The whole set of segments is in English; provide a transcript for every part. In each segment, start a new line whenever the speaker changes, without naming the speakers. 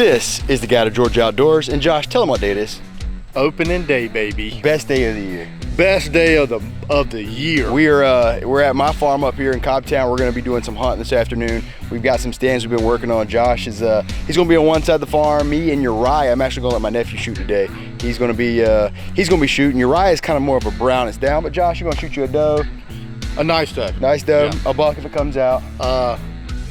This is the Guide to Georgia Outdoors, and Josh, tell them what day it is.
Opening day, baby.
Best day of the year.
Best day of the year.
We're at my farm up here in Cobbtown. We're going to be doing some hunting this afternoon. We've got some stands we've been working on. Josh is he's going to be on one side of the farm. Me and Uriah, I'm actually going to let my nephew shoot today. He's going to be shooting. Uriah is kind of more of a brown. It's down, but Josh, you're going to shoot you a doe.
A nice doe.
Nice doe.
Yeah.
A buck if it comes out.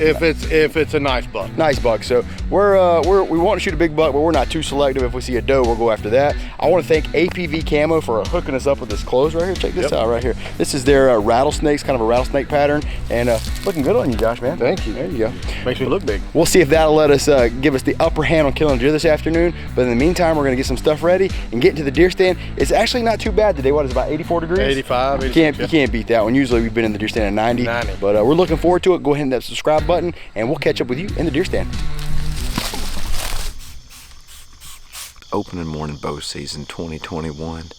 If it's a nice buck.
Nice buck. So we want to shoot a big buck, but we're not too selective. If we see a doe, we'll go after that. I want to thank APV Camo for hooking us up with this clothes right here. Check this out right here. This is their rattlesnakes, kind of a rattlesnake pattern, and looking good on you, Josh, man.
Thank you.
There you go.
Makes me look big.
We'll see if that'll let us give us the upper hand on killing deer this afternoon. But in the meantime, we're gonna get some stuff ready and get into the deer stand. It's actually not too bad today. What is it, about 84 degrees?
85. 86,
You can't beat that one. Usually we've been in the deer stand at 90. But we're looking forward to it. Go ahead and hit that subscribe button, and we'll catch up with you in the deer stand.
Opening morning bow season 2021.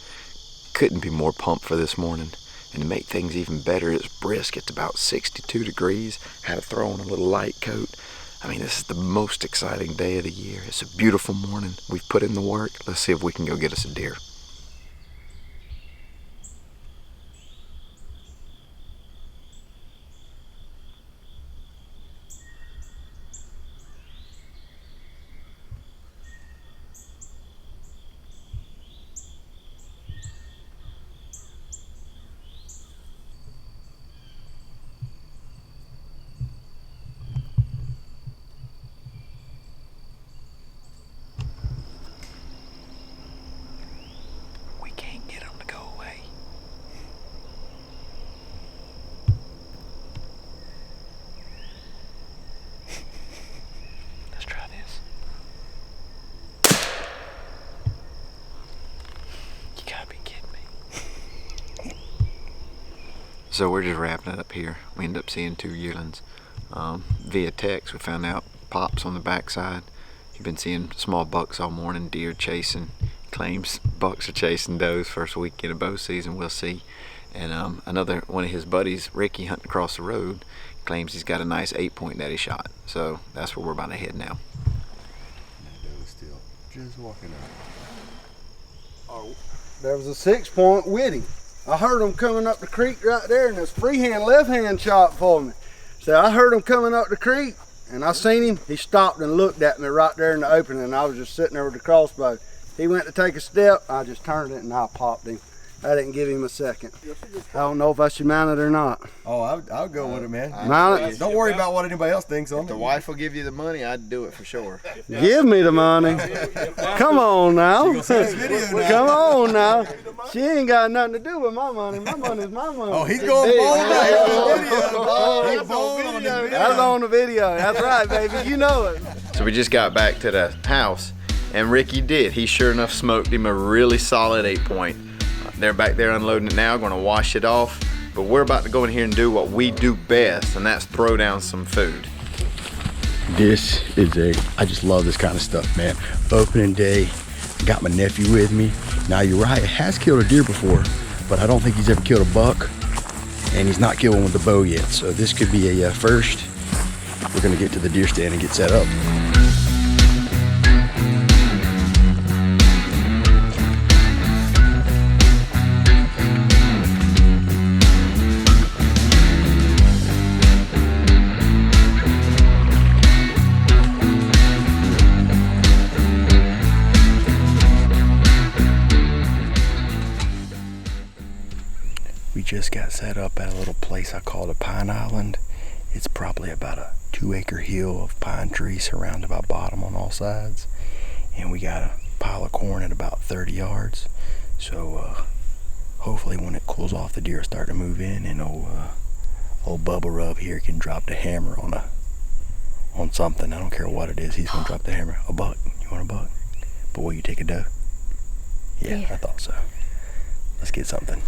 Couldn't be more pumped for this morning. And to make things even better, it's brisk. It's about 62 degrees. Had to throw on a little light coat. I mean, this is the most exciting day of the year. It's a beautiful morning. We've put in the work. Let's see if we can go get us a deer. So we're just wrapping it up here. We end up seeing 2 yearlings. Via text, we found out pops on the backside. You've been seeing small bucks all morning, deer chasing. Claims bucks are chasing does first weekend of bow season, we'll see. And another one of his buddies, Ricky, hunting across the road, claims he's got a nice 8-point that he shot. So that's where we're about to head now.
That doe is still just walking out.
Oh, there was a 6-point with him. I heard him coming up the creek right there, and this freehand left-hand shot for me. So I heard him coming up the creek, and I seen him. He stopped and looked at me right there in the opening, and I was just sitting there with the crossbow. He went to take a step, I just turned it and I popped him. I didn't give him a second. I don't know if I should mount it or not.
Oh, I'll go with it, man.
Mount it?
Don't worry about what anybody else thinks on it.
If the wife will give you the money, I'd do it for sure.
Give me the money. Come on now. Come on now. She ain't got nothing to do with my money. My money's my money.
Oh, he's going bold now. He's on video.
That's on the video. That's right, baby. You know it.
So we just got back to the house, and Ricky did. He sure enough smoked him a really solid 8-point. They're back there unloading it now, gonna wash it off. But we're about to go in here and do what we do best, and that's throw down some food.
I just love this kind of stuff, man. Opening day, got my nephew with me. Now Uriah has killed a deer before, but I don't think he's ever killed a buck, and he's not killed one with the bow yet. So this could be a first. We're gonna get to the deer stand and get set up. We just got set up at a little place I call the Pine Island. It's probably about a 2-acre hill of pine trees surrounded by bottom on all sides. And we got a pile of corn at about 30 yards. So hopefully when it cools off, the deer will start to move in, and old Bubba Rub here can drop the hammer on something. I don't care what it is, he's gonna drop the hammer. A buck, you want a buck? But will you take a doe? Yeah, I thought so. Let's get something.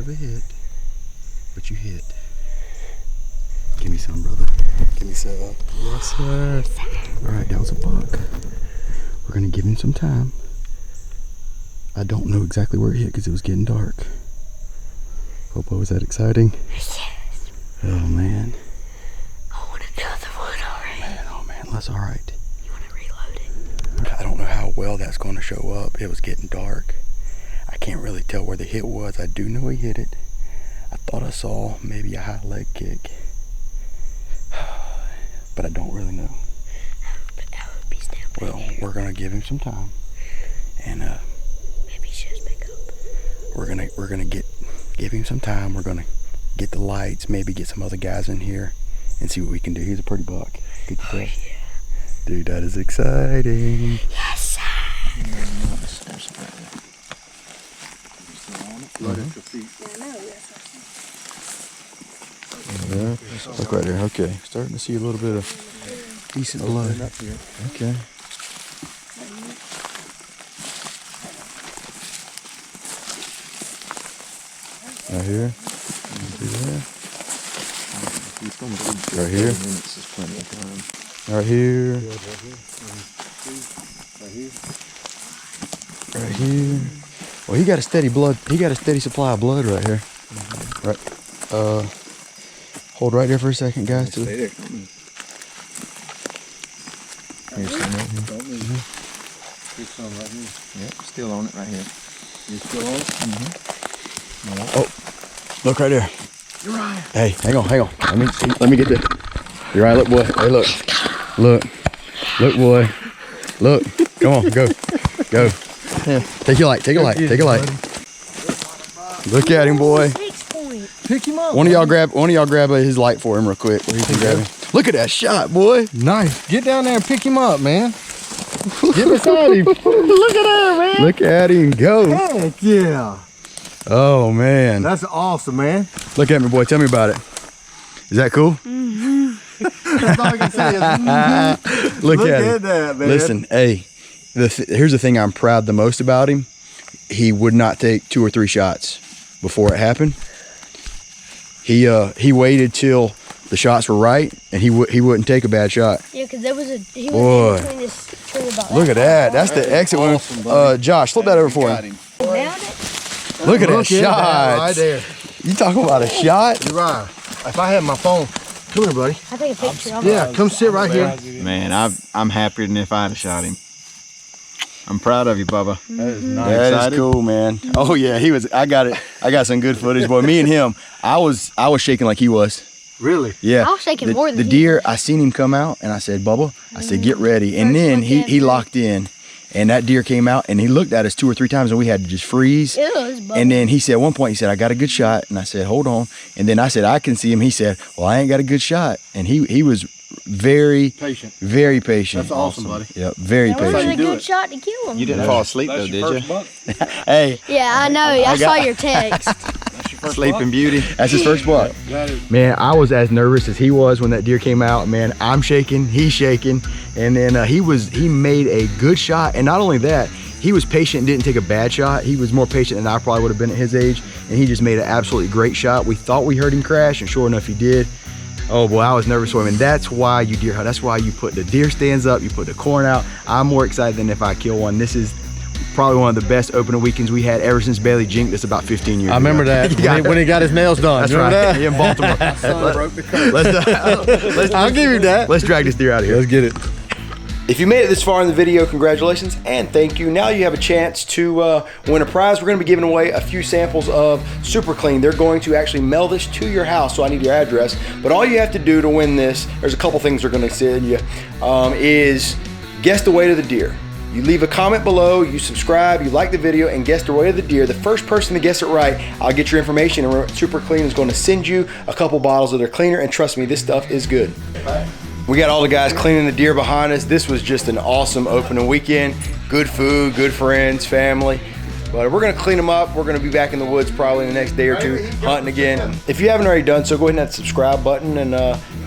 of a hit, but you hit. Give me some, brother. Give me some. Yes, sir. All right, that was a buck. We're gonna give him some time. I don't know exactly where it hit because it was getting dark. Popo, is that exciting?
Yes.
Oh man.
I want another one already.
Oh man, that's all right.
You want to reload it?
I don't know how well that's going to show up. It was getting dark. I can't really tell where the hit was. I do know he hit it. I thought I saw maybe a high leg kick, but I don't really know. Well, we're gonna give him some time, and
maybe he shows back up.
we're gonna give him some time. We're gonna get the lights, maybe get some other guys in here, and see what we can do. He's a pretty buck. Good to tell.
Yeah.
Dude, that is exciting.
Yes, sir.
Blood at your feet.
Yeah, look right there. Okay, starting to see a little bit of decent blood.
Up here.
Okay. Right here. Right here. Right here. Right here. Well, he got a steady blood. He got a steady supply of blood right here. Right. Hold right there for a second, guys.
Stay there. Here's some right here.
Here's some right here.
Yep, still on it right here.
You still on it?
Oh, look right there. You're right. Hey, hang on. Let me get there. You're right. Look, boy. Hey, look, boy. Look. Come on, go. Yeah. Take your light. Look at him, boy.
6 point.
Pick him up.
One of y'all grab his light for him real quick, where he can grab him. Look at that shot, boy.
Nice. Get down there and pick him up, man. Get beside him.
Look at her, man.
Look at him go.
Heck yeah.
Oh man.
That's awesome, man.
Look at me, boy. Tell me about it. Is that cool?
That's all I can say is,
Look
look
at
at
him.
that, man.
Listen, hey. Here's the thing I'm proud the most about him. He would not take 2 or 3 shots before it happened. He waited till the shots were right, and he wouldn't take a bad shot.
Yeah, because there was he
Boy.
was in between this tree about
Look at that. That's the exit
awesome,
one. Josh, flip that over for him.
Found it.
Look at that
Look at
shot.
that right there.
You talking about a shot?
You're right. If I had my phone, come here, buddy.
I take a picture of
Yeah, come sit right here.
Man, I'm happier than if I had shot him. I'm proud of you, Bubba.
That is nice.
That
excited?
is cool, man. Oh yeah, he was. I got it. I got some good footage, boy. Me and him, I was shaking like he was.
Really?
Yeah.
I was shaking
the,
more than
the
he
deer. I seen him come out, and I said, "Bubba," I said, "Get ready." And
First
then
look
he
ever.
locked in, and that deer came out, and he looked at us 2 or 3 times, and we had to just freeze.
It was bubbly.
And then he said at one point, he said, "I got a good shot," and I said, "Hold on." And then I said, "I can see him." He said, "Well, I ain't got a good shot," and he was very
Patient.
very patient.
That's awesome, buddy.
Yep, very
That wasn't
patient.
a good shot to kill him.
You didn't fall asleep though, did you?
Hey,
Yeah, I know. I saw your text.
Sleeping Beauty.
that's his first buck. Man, I was as nervous as he was when that deer came out. Man, I'm shaking, he's shaking, and then he made a good shot. And not only that, he was patient and didn't take a bad shot. He was more patient than I probably would have been at his age, and he just made an absolutely great shot. We thought we heard him crash, and sure enough, he did. Oh boy, I was nervous for him, and that's why you deer hunt. That's why you put the deer stands up, you put the corn out. I'm more excited than if I kill one. This is probably one of the best opening weekends we had ever since Bailey jinked us about 15 years ago.
I remember that when he got his nails done.
That's
Remember
right.
that?
In Baltimore. let's
I'll give you that.
Let's drag this deer out of here.
Let's get it.
If you made it this far in the video, congratulations and thank you. Now you have a chance to win a prize. We're going to be giving away a few samples of Super Clean. They're going to actually mail this to your house, so I need your address. But all you have to do to win this, there's a couple things they're going to send you, is guess the weight of the deer. You leave a comment below, you subscribe, you like the video, and guess the weight of the deer. The first person to guess it right, I'll get your information, and Super Clean is going to send you a couple bottles of their cleaner, and trust me, this stuff is good. We got all the guys cleaning the deer behind us. This was just an awesome opening weekend. Good food, good friends, family. But we're gonna clean them up. We're gonna be back in the woods probably in the next day or two, hunting again. If you haven't already done so, go ahead and hit that subscribe button. And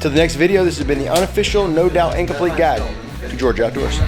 to the next video, this has been the unofficial, no doubt incomplete guide to Georgia Outdoors.